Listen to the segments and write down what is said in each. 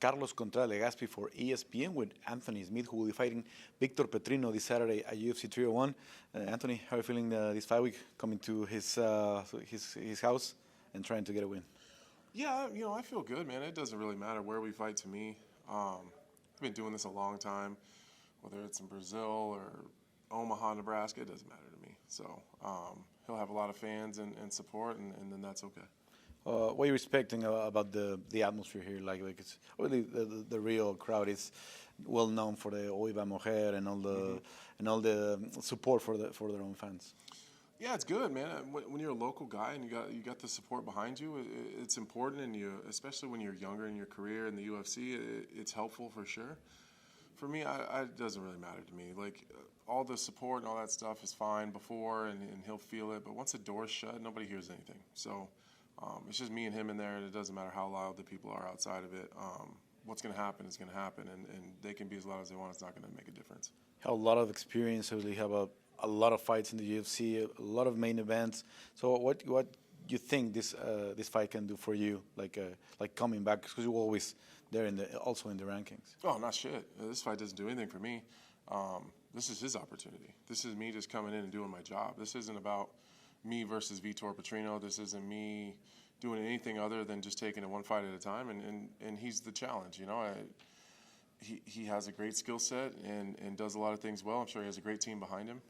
Carlos contra Legaspi for ESPN with Anthony Smith, who will be fighting Vitor Petrino this Saturday at UFC 301. Anthony, how are you feeling this fight week, coming to his house and trying to get a win? Yeah, I feel good, man. It doesn't really matter where we fight to me. I've been doing this a long time, whether it's in Brazil or Omaha, Nebraska, it doesn't matter to me. So he'll have a lot of fans and support, and then that's okay. What are you expecting about the atmosphere here? Like it's really the Rio crowd is well known for the Hoy va Mujer and all the support for their own fans. Yeah, it's good, man. When you're a local guy and you got the support behind you, it's important, and especially when you're younger in your career in the UFC, it's helpful for sure. For me, it doesn't really matter to me. Like all the support and all that stuff is fine before, and he'll feel it. But once the door's shut, nobody hears anything. So it's just me and him in there, and it doesn't matter how loud the people are outside of it. What's going to happen is going to happen, and they can be as loud as they want. It's not going to make a difference. Have a lot of experience. You have a lot of fights in the UFC, a lot of main events. So what you think this fight can do for you, like coming back, because you're always there also in the rankings? Oh, not shit. This fight doesn't do anything for me. This is his opportunity. This is me just coming in and doing my job. This isn't about me versus Vitor Petrino. This isn't me doing anything other than just taking it one fight at a time, and he's the challenge. He has a great skill set and does a lot of things well. I'm sure he has a great team behind him.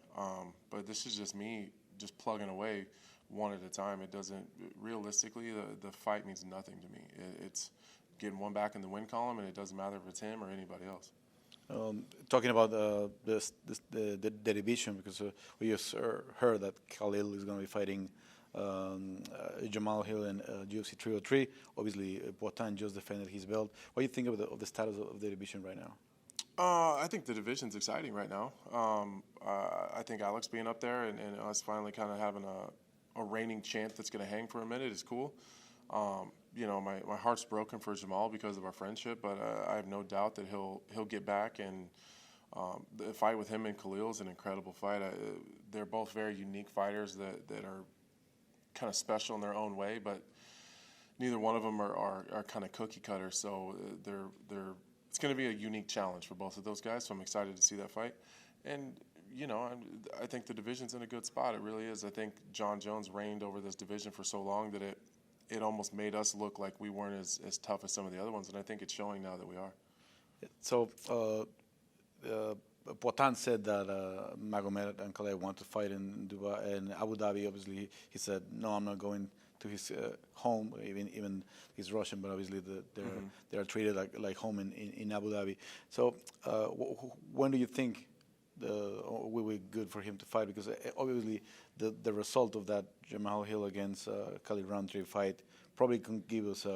But this is just me just plugging away one at a time. It doesn't, realistically, the fight means nothing to me. It's getting one back in the win column, and it doesn't matter if it's him or anybody else. Talking about the division, because we just heard that Khalil is going to be fighting Jamal Hill in UFC 303. Obviously, Poatan just defended his belt. What do you think of the status of the division right now? I think the division's exciting right now. I think Alex being up there and us finally kind of having a reigning champ that's going to hang for a minute is cool. My heart's broken for Jamal because of our friendship, but I have no doubt that he'll get back. And the fight with him and Khalil is an incredible fight. They're both very unique fighters that are kind of special in their own way, but neither one of them are kind of cookie cutters. So it's going to be a unique challenge for both of those guys. So I'm excited to see that fight. And I think the division's in a good spot. It really is. I think John Jones reigned over this division for so long that it almost made us look like we weren't as tough as some of the other ones, and I think it's showing now that we are. So Poatan said that Magomed and Khalil want to fight in Dubai and Abu Dhabi. Obviously, he said, no, I'm not going to his home. Even he's Russian, but obviously they are treated like home in Abu Dhabi. So when do you think will be good for him to fight? Because obviously the result of that Jamal Hill against Khalil Roundtree fight probably can give us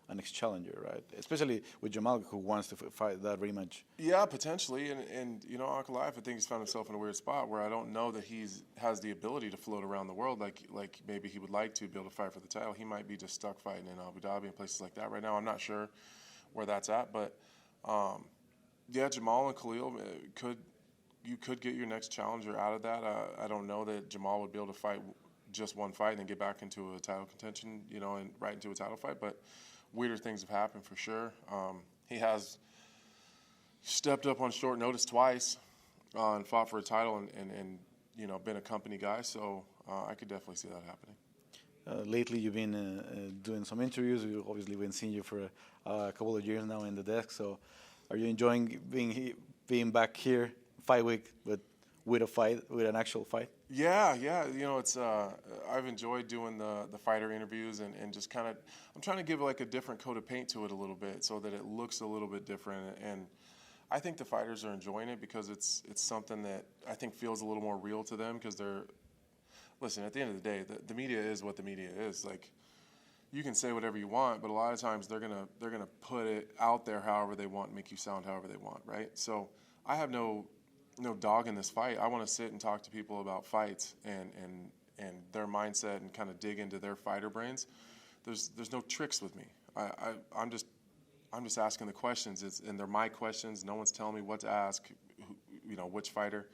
an ex-challenger, right? Especially with Jamal, who wants to fight that rematch. Yeah, potentially. And Ankalaev, I think he's found himself in a weird spot where I don't know that has the ability to float around the world like maybe he would like to be able to fight for the title. He might be just stuck fighting in Abu Dhabi and places like that right now. I'm not sure where that's at, but yeah, Jamal and Khalil you could get your next challenger out of that. I don't know that Jamal would be able to fight just one fight and then get back into a title contention, and right into a title fight, but weirder things have happened for sure. He has stepped up on short notice twice and fought for a title and been a company guy. So I could definitely see that happening. Lately, you've been doing some interviews. We've obviously been seeing you for a couple of years now in the desk. So are you enjoying being back here fight week with an actual fight? Yeah. It's I've enjoyed doing the fighter interviews and just kind of I'm trying to give like a different coat of paint to it a little bit so that it looks a little bit different. And I think the fighters are enjoying it because it's something that I think feels a little more real to them because listen, at the end of the day, the media is what the media is. Like, you can say whatever you want, but a lot of times they're gonna put it out there however they want, make you sound however they want, right? So I have no dog in this fight. I want to sit and talk to people about fights and their mindset and kind of dig into their fighter brains. There's no tricks with me. I'm just asking the questions, and they're my questions. No one's telling me what to ask, which fighter.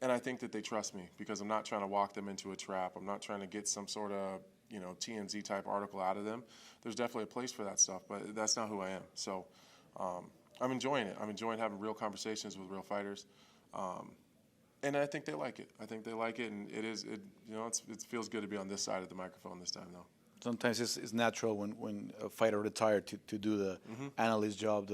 And I think that they trust me because I'm not trying to walk them into a trap. I'm not trying to get some sort of TMZ type article out of them. There's definitely a place for that stuff, but that's not who I am. So I'm enjoying it. I'm enjoying having real conversations with real fighters. And I think they like it. And it feels good to be on this side of the microphone this time, though. Sometimes it's natural when a fighter retired to do the analyst job,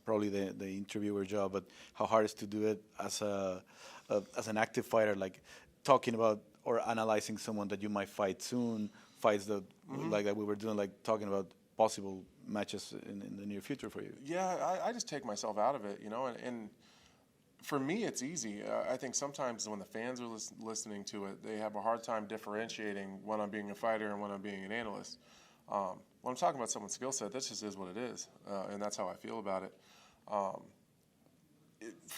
probably the interviewer job, but how hard is to do it as an active fighter, like talking about or analyzing someone that you might fight soon, fights that like that we were doing, like talking about possible matches in the near future for you. Yeah, I just take myself out of it, and for me, it's easy. I think sometimes when the fans are listening to it, they have a hard time differentiating when I'm being a fighter and when I'm being an analyst. When I'm talking about someone's skill set, this just is what it is, and that's how I feel about it.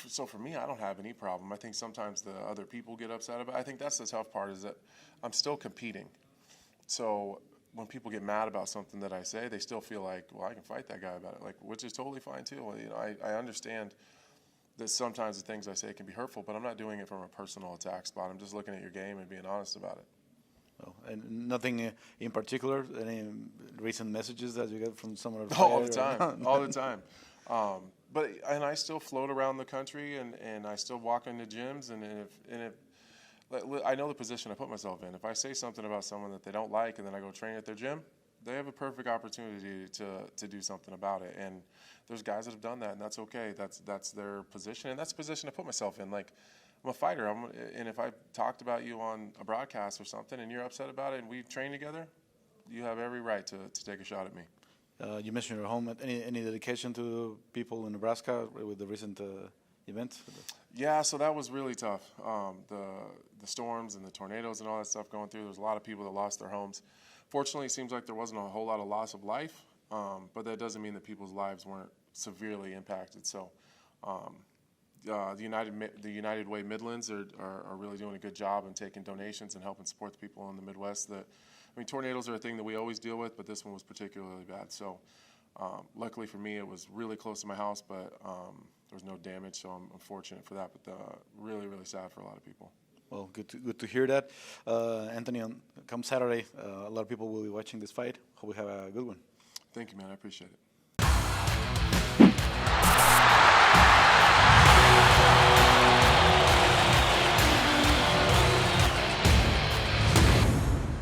So for me, I don't have any problem. I think sometimes the other people get upset about it. I think that's the tough part, is that I'm still competing. So when people get mad about something that I say, they still feel like, well, I can fight that guy about it, which is totally fine too. I understand that sometimes the things I say can be hurtful, but I'm not doing it from a personal attack spot. I'm just looking at your game and being honest about it. Oh, and nothing in particular, any recent messages that you get from someone? All the time, all the time. But I still float around the country, and I still walk into gyms, and if I know the position I put myself in. If I say something about someone that they don't like, and then I go train at their gym, they have a perfect opportunity to do something about it. And there's guys that have done that, and that's okay. That's their position, and that's the position I put myself in. Like, I'm a fighter, and if I talked about you on a broadcast or something, and you're upset about it, and we train together, you have every right to take a shot at me. You mentioned your home. Any dedication to people in Nebraska with the recent event? Yeah, so that was really tough. The storms and the tornadoes and all that stuff going through. There's a lot of people that lost their homes. Fortunately, it seems like there wasn't a whole lot of loss of life, but that doesn't mean that people's lives weren't severely impacted. So the United Way Midlands are really doing a good job in taking donations and helping support the people in the Midwest. Tornadoes are a thing that we always deal with, but this one was particularly bad. So luckily for me, it was really close to my house, but there was no damage, so I'm fortunate for that. But really, really sad for a lot of people. Well, good to hear that. Anthony, come Saturday, a lot of people will be watching this fight. Hope we have a good one. Thank you, man. I appreciate it.